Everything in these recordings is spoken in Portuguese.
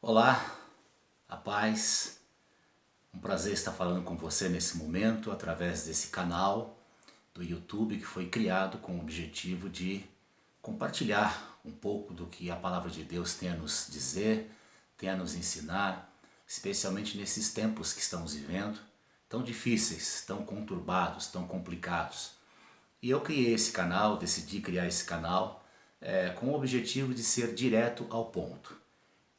Olá, a paz, um prazer estar falando com você nesse momento através desse canal do YouTube que foi criado com o objetivo de compartilhar um pouco do que a Palavra de Deus tem a nos dizer, tem a nos ensinar, especialmente nesses tempos que estamos vivendo, tão difíceis, tão conturbados, tão complicados. E eu criei esse canal, decidi criar esse canal com o objetivo de ser direto ao ponto,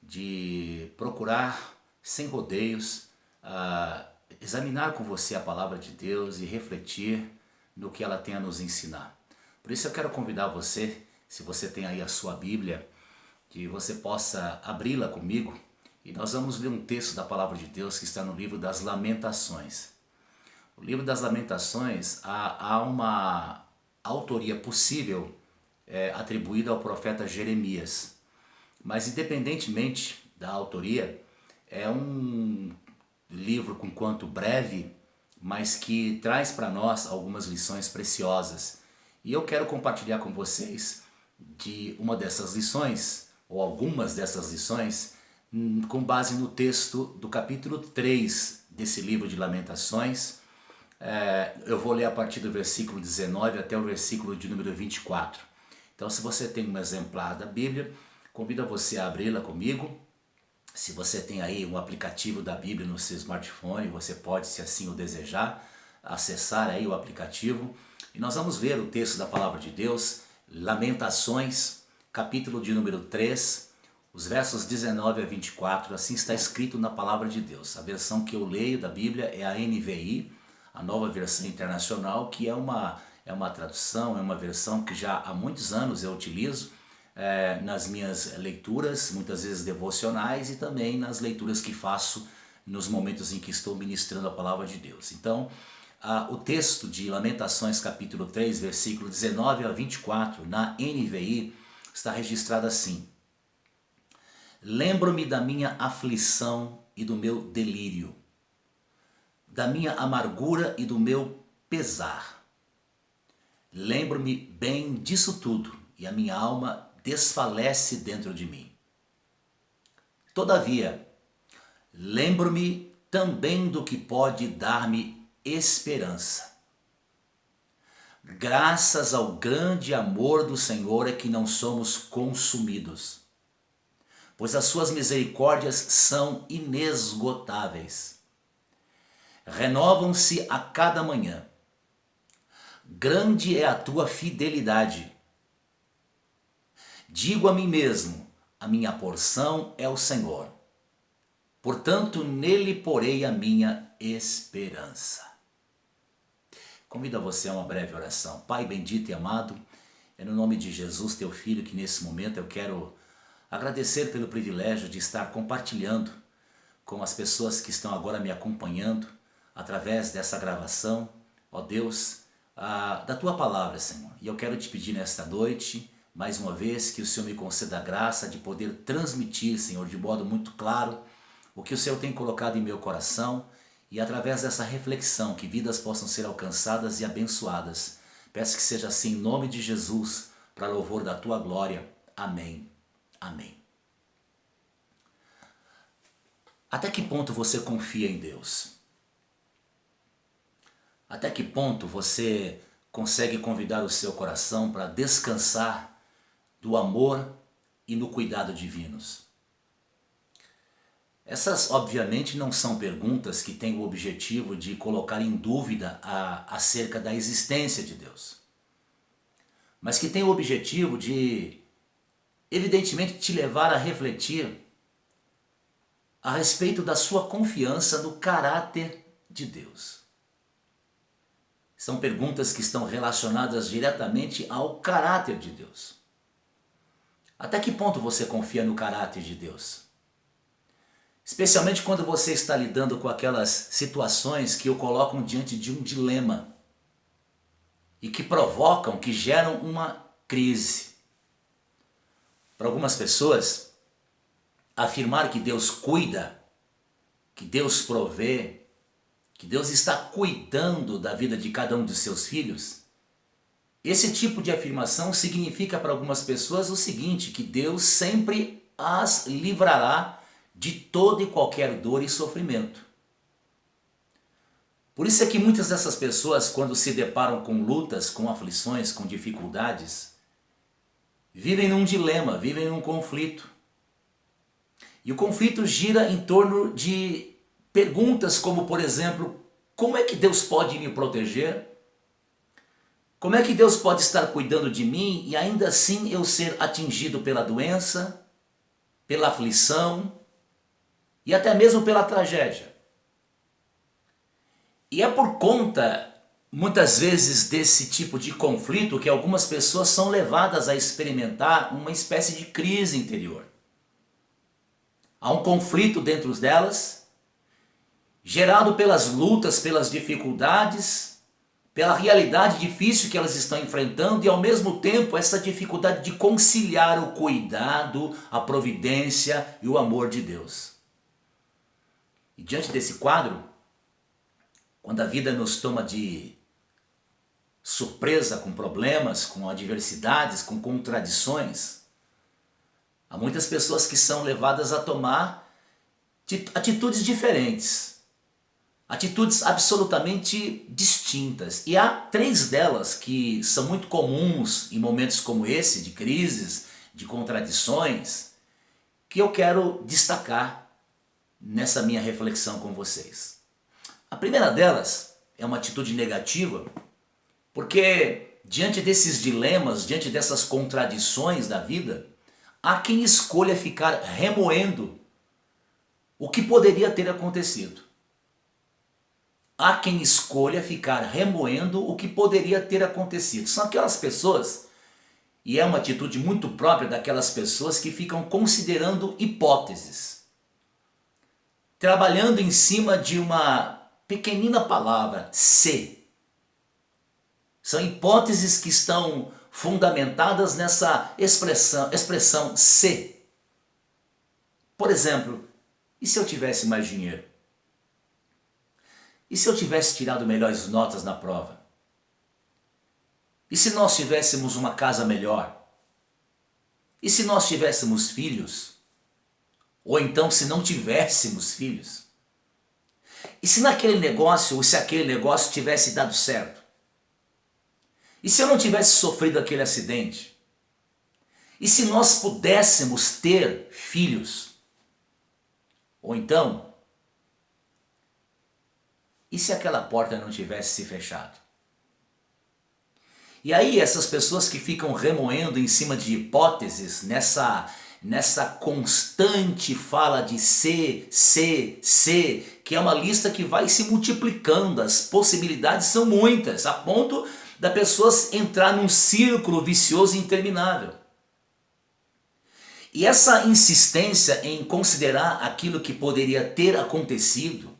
de procurar, sem rodeios, examinar com você a Palavra de Deus e refletir no que ela tem a nos ensinar. Por isso eu quero convidar você, se você tem aí a sua Bíblia, que você possa abri-la comigo e nós vamos ler um texto da Palavra de Deus que está no livro das Lamentações. O livro das Lamentações há uma autoria possível atribuída ao profeta Jeremias. Mas independentemente da autoria, é um livro com quanto breve, mas que traz para nós algumas lições preciosas. E eu quero compartilhar com vocês de uma dessas lições, ou algumas dessas lições, com base no texto do capítulo 3 desse livro de Lamentações. Eu vou ler a partir do versículo 19 até o versículo de número 24. Então, se você tem um exemplar da Bíblia, convido você a abri-la comigo. Se você tem aí um aplicativo da Bíblia no seu smartphone, você pode, se assim o desejar, acessar aí o aplicativo. E nós vamos ler o texto da Palavra de Deus, Lamentações, capítulo de número 3, os versos 19 a 24, assim está escrito na Palavra de Deus. A versão que eu leio da Bíblia é a NVI, a Nova Versão Internacional, que é uma tradução, é uma versão que já há muitos anos eu utilizo nas minhas leituras, muitas vezes devocionais, e também nas leituras que faço nos momentos em que estou ministrando a Palavra de Deus. Então, o texto de Lamentações capítulo 3, versículo 19 a 24, na NVI, está registrado assim: Lembro-me da minha aflição e do meu delírio, da minha amargura e do meu pesar. Lembro-me bem disso tudo, e a minha alma desfalece dentro de mim. Todavia, lembro-me também do que pode dar-me esperança. Graças ao grande amor do Senhor é que não somos consumidos, pois as suas misericórdias são inesgotáveis. Renovam-se a cada manhã. Grande é a tua fidelidade. Digo a mim mesmo, a minha porção é o Senhor. Portanto, nele porei a minha esperança. Convido você a uma breve oração. Pai bendito e amado, é no nome de Jesus, teu Filho, que nesse momento eu quero agradecer pelo privilégio de estar compartilhando com as pessoas que estão agora me acompanhando através dessa gravação, ó Deus, da tua palavra, Senhor. E eu quero te pedir nesta noite, mais uma vez, que o Senhor me conceda a graça de poder transmitir, Senhor, de modo muito claro, o que o Senhor tem colocado em meu coração, e através dessa reflexão, que vidas possam ser alcançadas e abençoadas. Peço que seja assim em nome de Jesus, para louvor da tua glória. Amém. Amém. Até que ponto você confia em Deus? Até que ponto você consegue convidar o seu coração para descansar do amor e no cuidado divinos? Essas, obviamente, não são perguntas que têm o objetivo de colocar em dúvida acerca da existência de Deus, mas que têm o objetivo de, evidentemente, te levar a refletir a respeito da sua confiança no caráter de Deus. São perguntas que estão relacionadas diretamente ao caráter de Deus. Até que ponto você confia no caráter de Deus? Especialmente quando você está lidando com aquelas situações que o colocam diante de um dilema e que provocam, que geram uma crise. Para algumas pessoas, afirmar que Deus cuida, que Deus provê, que Deus está cuidando da vida de cada um dos seus filhos, esse tipo de afirmação significa para algumas pessoas o seguinte, que Deus sempre as livrará de toda e qualquer dor e sofrimento. Por isso é que muitas dessas pessoas, quando se deparam com lutas, com aflições, com dificuldades, vivem num dilema, vivem num conflito. E o conflito gira em torno de perguntas como, por exemplo, como é que Deus pode me proteger? Como é que Deus pode estar cuidando de mim e ainda assim eu ser atingido pela doença, pela aflição e até mesmo pela tragédia? E é por conta, muitas vezes, desse tipo de conflito que algumas pessoas são levadas a experimentar uma espécie de crise interior. Há um conflito dentro delas, gerado pelas lutas, pelas dificuldades, pela realidade difícil que elas estão enfrentando e ao mesmo tempo essa dificuldade de conciliar o cuidado, a providência e o amor de Deus. E diante desse quadro, quando a vida nos toma de surpresa com problemas, com adversidades, com contradições, há muitas pessoas que são levadas a tomar atitudes diferentes, atitudes absolutamente distintas. E há 3 delas que são muito comuns em momentos como esse, de crises, de contradições, que eu quero destacar nessa minha reflexão com vocês. A primeira delas é uma atitude negativa, porque diante desses dilemas, diante dessas contradições da vida, há quem escolha ficar remoendo o que poderia ter acontecido. Há quem escolha ficar remoendo o que poderia ter acontecido. São aquelas pessoas, e é uma atitude muito própria daquelas pessoas que ficam considerando hipóteses, trabalhando em cima de uma pequenina palavra, se. São hipóteses que estão fundamentadas nessa expressão se. Por exemplo, e se eu tivesse mais dinheiro? E se eu tivesse tirado melhores notas na prova? E se nós tivéssemos uma casa melhor? E se nós tivéssemos filhos? Ou então se não tivéssemos filhos? E se naquele negócio, ou se aquele negócio tivesse dado certo? E se eu não tivesse sofrido aquele acidente? E se nós pudéssemos ter filhos? Ou então, e se aquela porta não tivesse se fechado? E aí essas pessoas que ficam remoendo em cima de hipóteses, nessa constante fala de se, que é uma lista que vai se multiplicando, as possibilidades são muitas, a ponto da pessoa entrar num círculo vicioso interminável. E essa insistência em considerar aquilo que poderia ter acontecido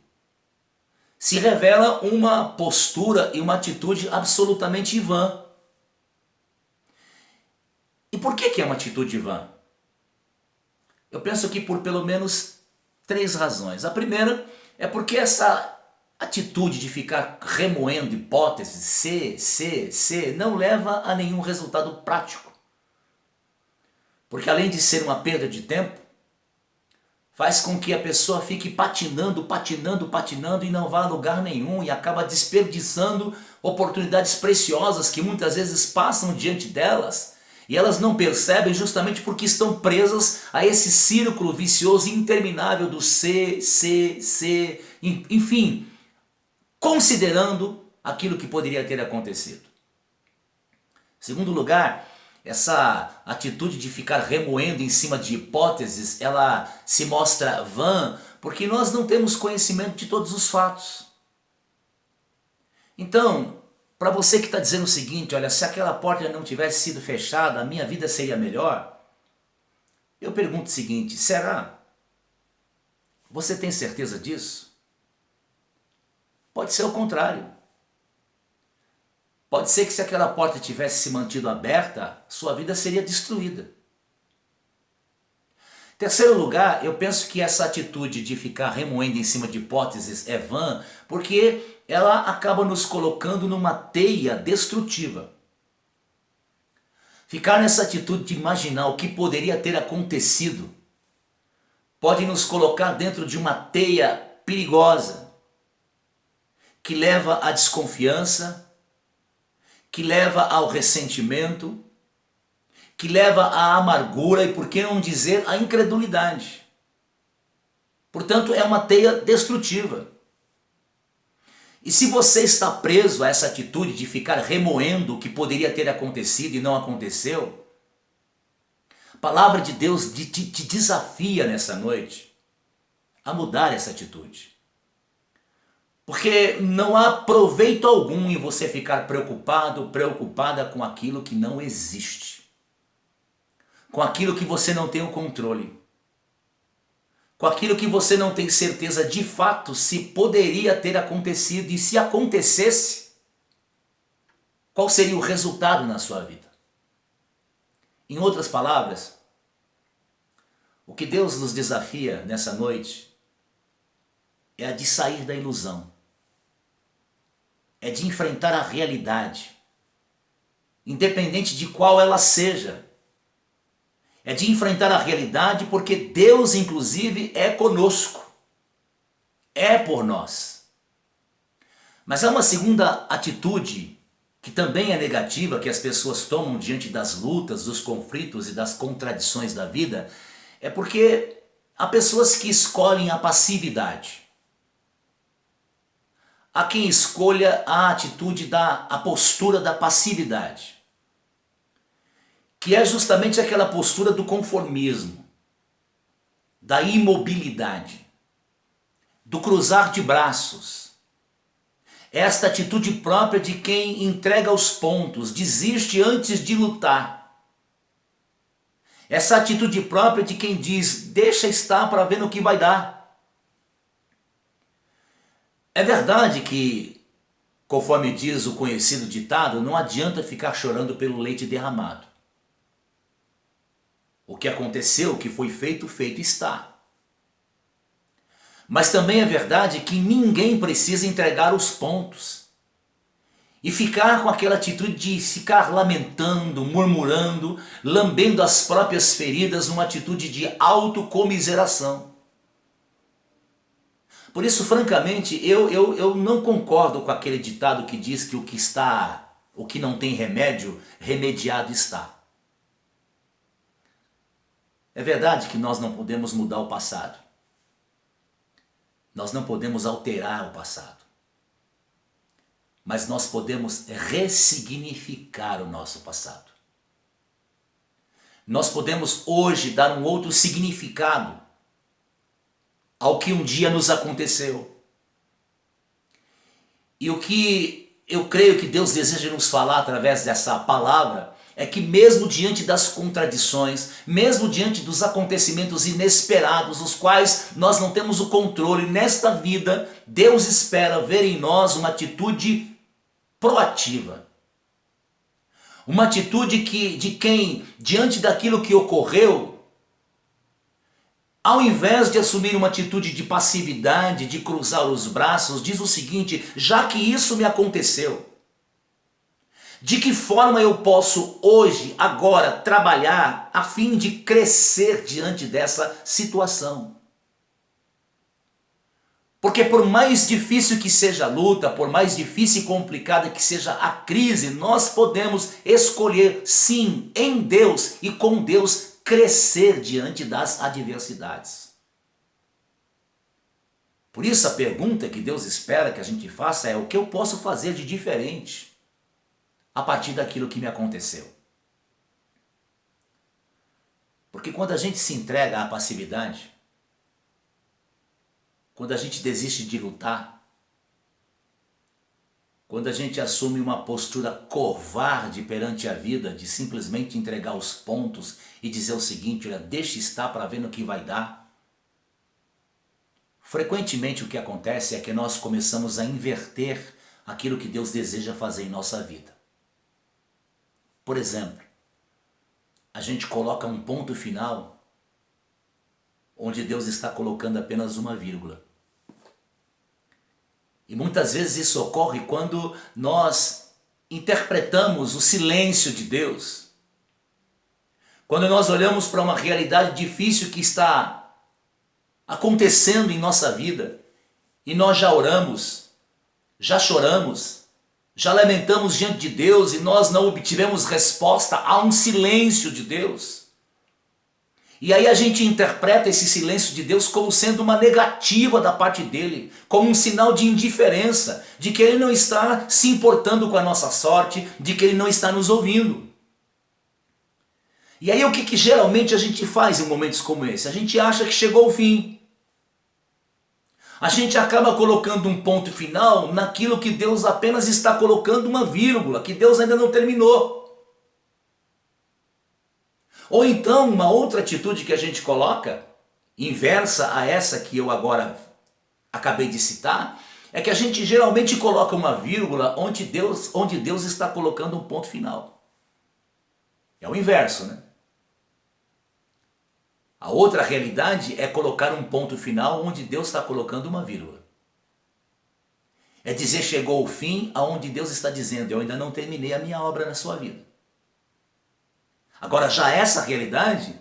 se revela uma postura e uma atitude absolutamente vã. E por que é uma atitude vã? Eu penso que por pelo menos 3 razões. A primeira é porque essa atitude de ficar remoendo hipóteses, se, não leva a nenhum resultado prático. Porque além de ser uma perda de tempo, faz com que a pessoa fique patinando e não vá a lugar nenhum e acaba desperdiçando oportunidades preciosas que muitas vezes passam diante delas e elas não percebem justamente porque estão presas a esse círculo vicioso interminável do se, enfim, considerando aquilo que poderia ter acontecido. Segundo lugar, essa atitude de ficar remoendo em cima de hipóteses, ela se mostra vã porque nós não temos conhecimento de todos os fatos. Então, para você que está dizendo o seguinte, olha, se aquela porta não tivesse sido fechada, a minha vida seria melhor, eu pergunto o seguinte, será? Você tem certeza disso? Pode ser o contrário. Pode ser que se aquela porta tivesse se mantido aberta, sua vida seria destruída. Terceiro lugar, eu penso que essa atitude de ficar remoendo em cima de hipóteses é vã, porque ela acaba nos colocando numa teia destrutiva. Ficar nessa atitude de imaginar o que poderia ter acontecido pode nos colocar dentro de uma teia perigosa, que leva à desconfiança, que leva ao ressentimento, que leva à amargura e, por que não dizer, à incredulidade. Portanto, é uma teia destrutiva. E se você está preso a essa atitude de ficar remoendo o que poderia ter acontecido e não aconteceu, a palavra de Deus te desafia nessa noite a mudar essa atitude. Porque não há proveito algum em você ficar preocupado, preocupada com aquilo que não existe. Com aquilo que você não tem o controle. Com aquilo que você não tem certeza de fato se poderia ter acontecido e se acontecesse, qual seria o resultado na sua vida. Em outras palavras, o que Deus nos desafia nessa noite é a de sair da ilusão, é de enfrentar a realidade, independente de qual ela seja. É de enfrentar a realidade porque Deus, inclusive, é conosco. É por nós. Mas há uma segunda atitude que também é negativa, que as pessoas tomam diante das lutas, dos conflitos e das contradições da vida, é porque há pessoas que escolhem a passividade. Há quem escolha a atitude a postura da passividade, que é justamente aquela postura do conformismo, da imobilidade, do cruzar de braços. Esta atitude própria de quem entrega os pontos, desiste antes de lutar. Essa atitude própria de quem diz, deixa estar para ver no que vai dar. É verdade que, conforme diz o conhecido ditado, não adianta ficar chorando pelo leite derramado. O que aconteceu, o que foi feito, feito está. Mas também é verdade que ninguém precisa entregar os pontos e ficar com aquela atitude de ficar lamentando, murmurando, lambendo as próprias feridas numa atitude de autocomiseração. Por isso, francamente, eu não concordo com aquele ditado que diz que o que não tem remédio, remediado está. É verdade que nós não podemos mudar o passado. Nós não podemos alterar o passado. Mas nós podemos ressignificar o nosso passado. Nós podemos hoje dar um outro significado ao que um dia nos aconteceu. E o que eu creio que Deus deseja nos falar através dessa palavra é que mesmo diante das contradições, mesmo diante dos acontecimentos inesperados, os quais nós não temos o controle nesta vida, Deus espera ver em nós uma atitude proativa. Uma atitude de quem, diante daquilo que ocorreu, ao invés de assumir uma atitude de passividade, de cruzar os braços, diz o seguinte, já que isso me aconteceu, de que forma eu posso hoje, agora, trabalhar a fim de crescer diante dessa situação? Porque por mais difícil que seja a luta, por mais difícil e complicada que seja a crise, nós podemos escolher, sim, em Deus e com Deus, crescer diante das adversidades. Por isso a pergunta que Deus espera que a gente faça é: o que eu posso fazer de diferente a partir daquilo que me aconteceu? Porque quando a gente se entrega à passividade, quando a gente desiste de lutar, quando a gente assume uma postura covarde perante a vida, de simplesmente entregar os pontos e dizer o seguinte, olha, deixa estar para ver no que vai dar, frequentemente o que acontece é que nós começamos a inverter aquilo que Deus deseja fazer em nossa vida. Por exemplo, a gente coloca um ponto final onde Deus está colocando apenas uma vírgula. E muitas vezes isso ocorre quando nós interpretamos o silêncio de Deus. Quando nós olhamos para uma realidade difícil que está acontecendo em nossa vida e nós já oramos, já choramos, já lamentamos diante de Deus e nós não obtivemos resposta, há um silêncio de Deus. E aí a gente interpreta esse silêncio de Deus como sendo uma negativa da parte dele, como um sinal de indiferença, de que ele não está se importando com a nossa sorte, de que ele não está nos ouvindo. E aí o que geralmente a gente faz em momentos como esse? A gente acha que chegou o fim. A gente acaba colocando um ponto final naquilo que Deus apenas está colocando uma vírgula, que Deus ainda não terminou. Ou então uma outra atitude que a gente coloca, inversa a essa que eu agora acabei de citar, é que a gente geralmente coloca uma vírgula onde Deus está colocando um ponto final. É o inverso, né? A outra realidade é colocar um ponto final onde Deus está colocando uma vírgula. É dizer chegou o fim aonde Deus está dizendo eu ainda não terminei a minha obra na sua vida. Agora já essa realidade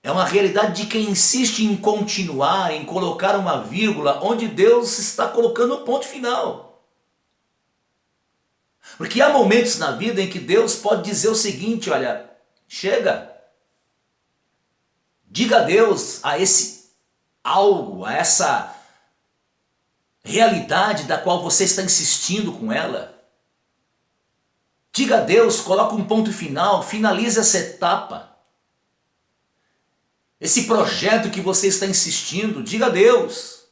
é uma realidade de quem insiste em continuar, em colocar uma vírgula onde Deus está colocando um ponto final. Porque há momentos na vida em que Deus pode dizer o seguinte, olha, chega. Diga adeus a esse algo, a essa realidade da qual você está insistindo com ela. Diga adeus, coloque um ponto final, finalize essa etapa. Esse projeto que você está insistindo, diga adeus.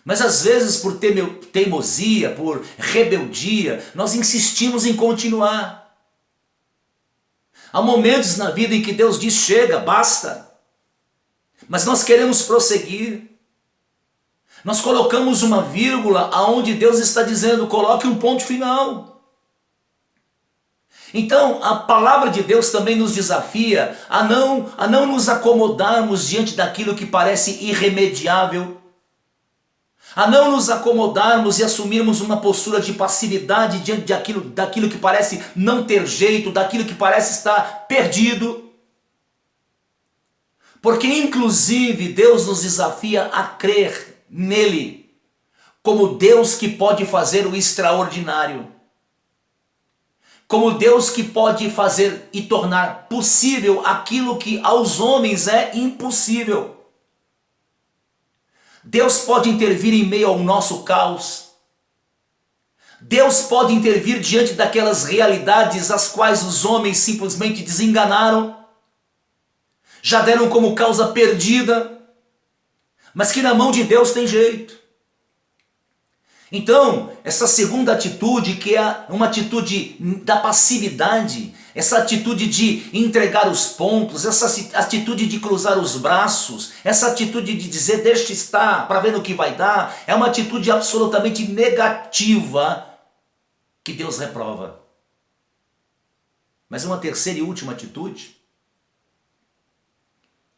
Mas às vezes por teimosia, por rebeldia, nós insistimos em continuar. Há momentos na vida em que Deus diz chega, basta. Mas nós queremos prosseguir. Nós colocamos uma vírgula aonde Deus está dizendo coloque um ponto final. Então a palavra de Deus também nos desafia a não nos acomodarmos diante daquilo que parece irremediável. A não nos acomodarmos e assumirmos uma postura de passividade diante daquilo que parece não ter jeito, daquilo que parece estar perdido. Porque inclusive Deus nos desafia a crer nele, como Deus que pode fazer o extraordinário. Como Deus que pode fazer e tornar possível aquilo que aos homens é impossível. Deus pode intervir em meio ao nosso caos. Deus pode intervir diante daquelas realidades as quais os homens simplesmente desenganaram, já deram como causa perdida, mas que na mão de Deus tem jeito. Então, essa segunda atitude, que é uma atitude da passividade, essa atitude de entregar os pontos, essa atitude de cruzar os braços, essa atitude de dizer deixa estar para ver no que vai dar, é uma atitude absolutamente negativa que Deus reprova. Mas uma terceira e última atitude,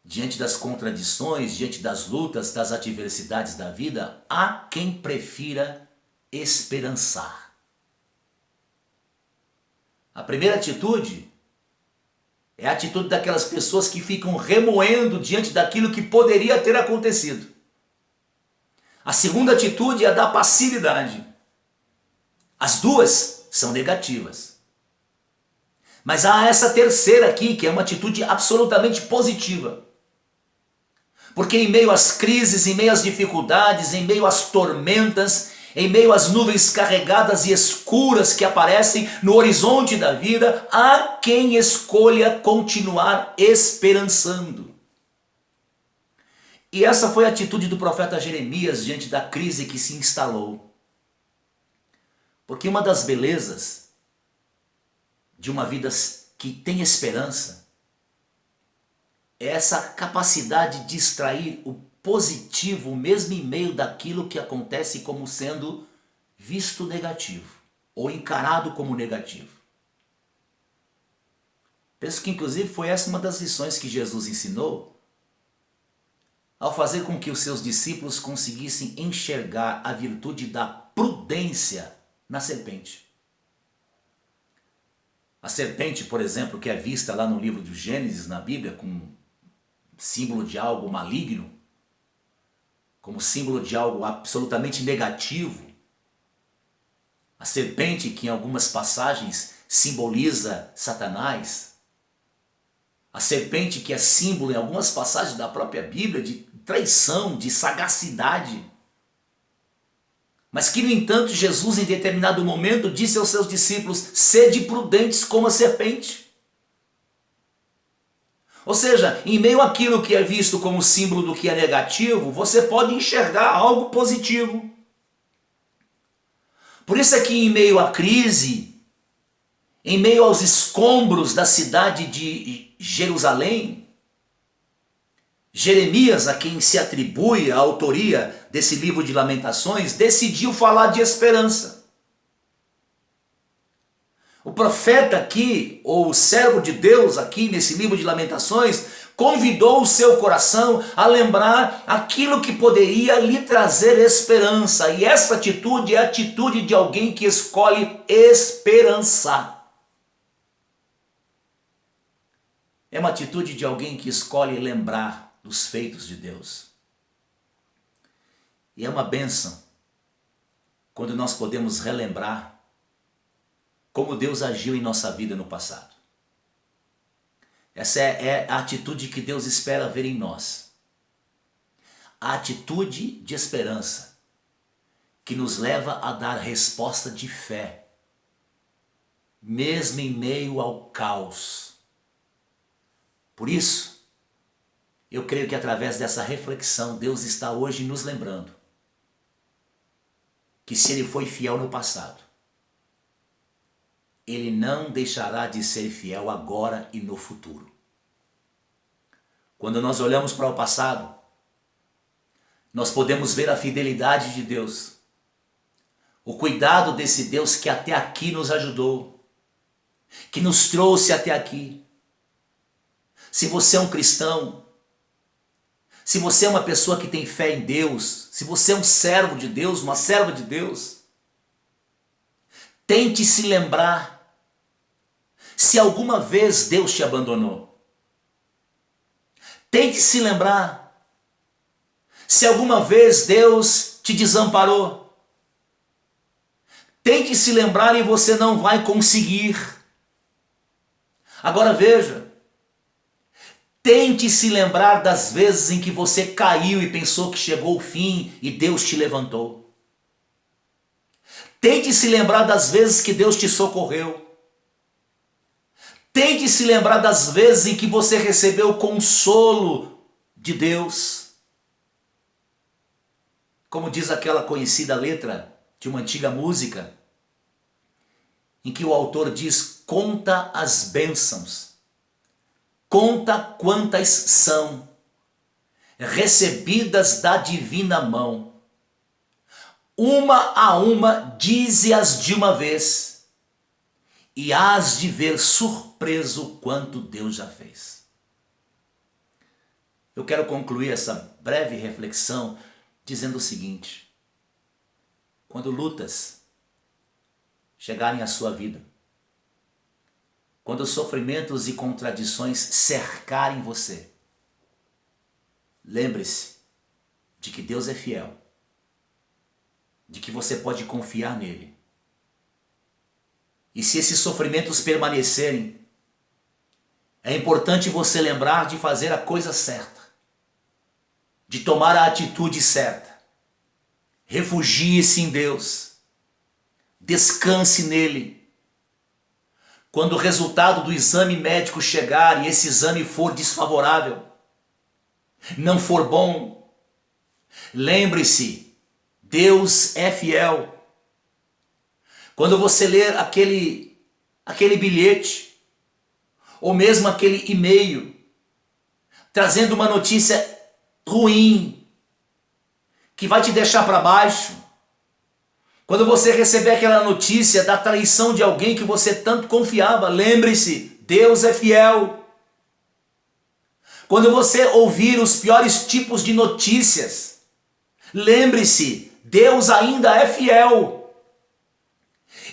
diante das contradições, diante das lutas, das adversidades da vida, há quem prefira esperançar. A primeira atitude é a atitude daquelas pessoas que ficam remoendo diante daquilo que poderia ter acontecido. A segunda atitude é a da passividade. As duas são negativas. Mas há essa terceira aqui, que é uma atitude absolutamente positiva. Porque em meio às crises, em meio às dificuldades, em meio às tormentas, em meio às nuvens carregadas e escuras que aparecem no horizonte da vida, há quem escolha continuar esperançando. E essa foi a atitude do profeta Jeremias diante da crise que se instalou. Porque uma das belezas de uma vida que tem esperança é essa capacidade de extrair o positivo mesmo em meio daquilo que acontece como sendo visto negativo ou encarado como negativo. Penso que inclusive foi essa uma das lições que Jesus ensinou ao fazer com que os seus discípulos conseguissem enxergar a virtude da prudência na serpente. A serpente, por exemplo, que é vista lá no livro de Gênesis, na Bíblia, com símbolo de algo maligno, como símbolo de algo absolutamente negativo. A serpente, que em algumas passagens simboliza Satanás. A serpente, que é símbolo em algumas passagens da própria Bíblia de traição, de sagacidade. Mas que, no entanto, Jesus em determinado momento disse aos seus discípulos: sede prudentes como a serpente. Ou seja, em meio àquilo que é visto como símbolo do que é negativo, você pode enxergar algo positivo. Por isso é que em meio à crise, em meio aos escombros da cidade de Jerusalém, Jeremias, a quem se atribui a autoria desse livro de Lamentações, decidiu falar de esperança. O profeta aqui, ou o servo de Deus aqui nesse livro de Lamentações, convidou o seu coração a lembrar aquilo que poderia lhe trazer esperança. E essa atitude é a atitude de alguém que escolhe esperançar. É uma atitude de alguém que escolhe lembrar dos feitos de Deus. E é uma bênção quando nós podemos relembrar como Deus agiu em nossa vida no passado. Essa é a atitude que Deus espera ver em nós. A atitude de esperança que nos leva a dar resposta de fé, mesmo em meio ao caos. Por isso, eu creio que através dessa reflexão, Deus está hoje nos lembrando que se Ele foi fiel no passado, Ele não deixará de ser fiel agora e no futuro. Quando nós olhamos para o passado, nós podemos ver a fidelidade de Deus, o cuidado desse Deus que até aqui nos ajudou, que nos trouxe até aqui. Se você é um cristão, se você é uma pessoa que tem fé em Deus, se você é um servo de Deus, uma serva de Deus, tente se lembrar se alguma vez Deus te abandonou. Tente se lembrar se alguma vez Deus te desamparou. Tente se lembrar e você não vai conseguir. Agora veja, tente se lembrar das vezes em que você caiu e pensou que chegou o fim e Deus te levantou. Tente se lembrar das vezes que Deus te socorreu. Tente se lembrar das vezes em que você recebeu o consolo de Deus. Como diz aquela conhecida letra de uma antiga música, em que o autor diz: conta as bênçãos, conta quantas são, recebidas da divina mão. Uma a uma dize-as de uma vez, e hás de ver surpreso quanto Deus já fez. Eu quero concluir essa breve reflexão dizendo o seguinte: quando lutas chegarem à sua vida, quando sofrimentos e contradições cercarem você, lembre-se de que Deus é fiel, de que você pode confiar nele. E se esses sofrimentos permanecerem, é importante você lembrar de fazer a coisa certa, de tomar a atitude certa. Refugie-se em Deus, descanse nele. Quando o resultado do exame médico chegar e esse exame for desfavorável, não for bom, lembre-se, Deus é fiel. Quando você ler aquele bilhete, ou mesmo aquele e-mail, trazendo uma notícia ruim, que vai te deixar para baixo, quando você receber aquela notícia da traição de alguém que você tanto confiava, lembre-se, Deus é fiel. Quando você ouvir os piores tipos de notícias, lembre-se, Deus ainda é fiel.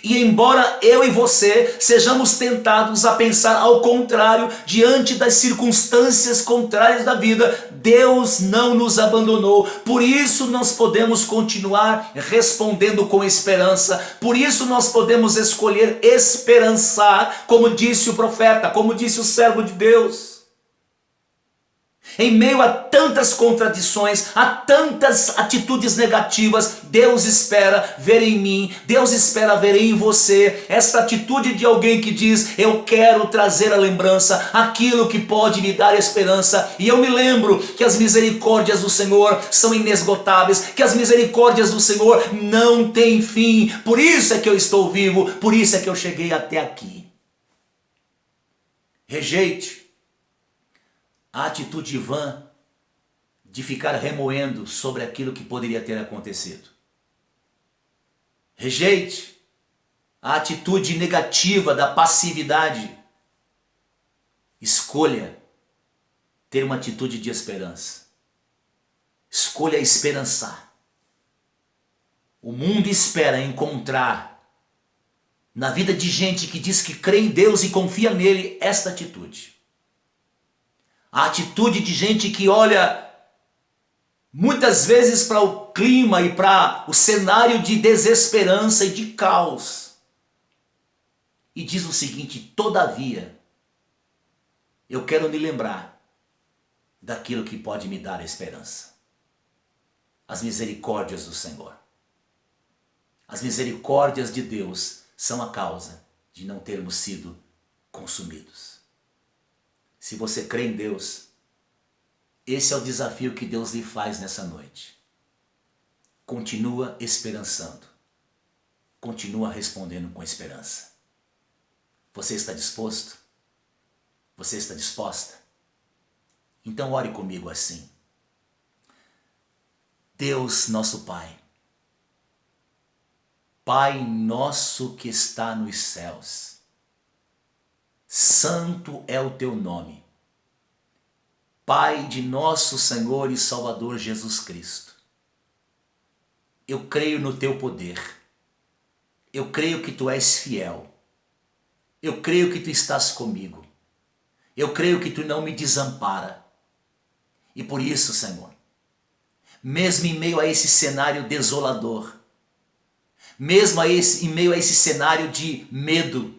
E embora eu e você sejamos tentados a pensar ao contrário, diante das circunstâncias contrárias da vida, Deus não nos abandonou. Por isso nós podemos continuar respondendo com esperança. Por isso nós podemos escolher esperançar, como disse o profeta, como disse o servo de Deus. Em meio a tantas contradições, a tantas atitudes negativas, Deus espera ver em mim, Deus espera ver em você esta atitude de alguém que diz: eu quero trazer à lembrança aquilo que pode me dar esperança. E eu me lembro que as misericórdias do Senhor são inesgotáveis, que as misericórdias do Senhor não têm fim. Por isso é que eu estou vivo, por isso é que eu cheguei até aqui. Rejeite a atitude vã de ficar remoendo sobre aquilo que poderia ter acontecido. Rejeite a atitude negativa da passividade. Escolha ter uma atitude de esperança. Escolha esperançar. O mundo espera encontrar na vida de gente que diz que crê em Deus e confia nele esta atitude. A atitude de gente que olha muitas vezes para o clima e para o cenário de desesperança e de caos. E diz o seguinte: todavia, eu quero me lembrar daquilo que pode me dar esperança. As misericórdias do Senhor. As misericórdias de Deus são a causa de não termos sido consumidos. Se você crê em Deus, esse é o desafio que Deus lhe faz nessa noite. Continua esperançando. Continua respondendo com esperança. Você está disposto? Você está disposta? Então ore comigo assim. Deus nosso Pai, Pai nosso que está nos céus, santo é o teu nome. Pai de nosso Senhor e Salvador Jesus Cristo, eu creio no teu poder. Eu creio que tu és fiel. Eu creio que tu estás comigo. Eu creio que tu não me desampara. E por isso, Senhor, mesmo em meio a esse cenário desolador, mesmo em meio a esse cenário de medo,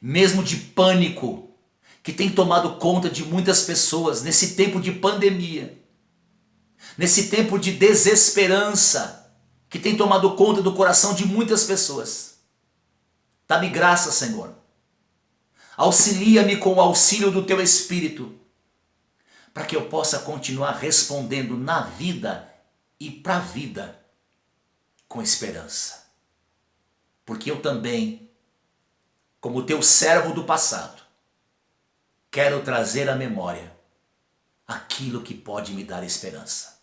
mesmo de pânico, que tem tomado conta de muitas pessoas nesse tempo de pandemia, nesse tempo de desesperança, que tem tomado conta do coração de muitas pessoas. Dá-me graça, Senhor. Auxilia-me com o auxílio do teu Espírito, para que eu possa continuar respondendo na vida e para a vida com esperança. Porque eu também, como teu servo do passado, quero trazer à memória aquilo que pode me dar esperança.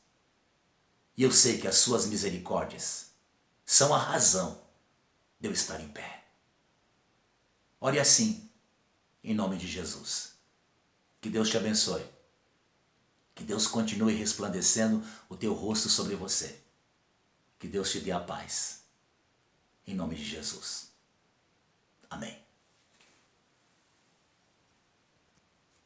E eu sei que as suas misericórdias são a razão de eu estar em pé. Ore assim, em nome de Jesus. Que Deus te abençoe. Que Deus continue resplandecendo o teu rosto sobre você. Que Deus te dê a paz. Em nome de Jesus. Amém.